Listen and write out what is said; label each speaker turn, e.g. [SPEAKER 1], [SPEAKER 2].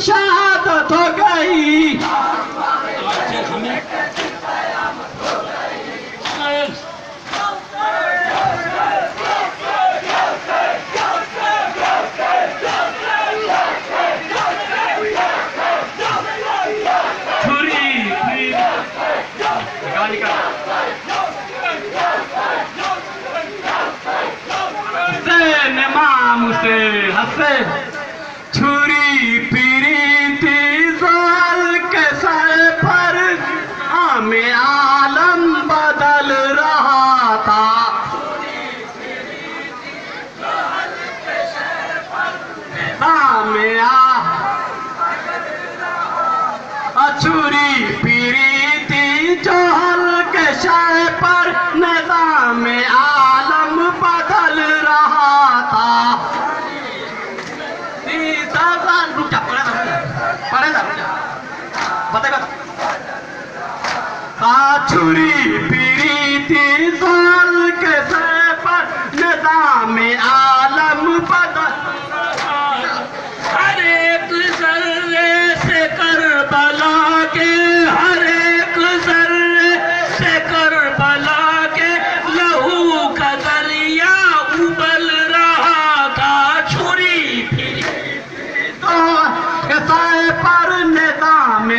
[SPEAKER 1] शहादत हो गई। से हंसे छुरी पीरीती ज़ाल के सर पर हमें आलम बदल रहा था। छुरी पीरीती जोहल के सर पर निज़ाम आलम बदल रहा था। छुरी पीरीती ज़ाल के सर पर निज़ाम आलम बदल।
[SPEAKER 2] हर एक ज़र्रे से करबला के, हर एक ज़र्रे से करबला के लहू का दरिया उबल रहा था। छुरी
[SPEAKER 1] पीरीती ज़ाल के सर पर निज़ाम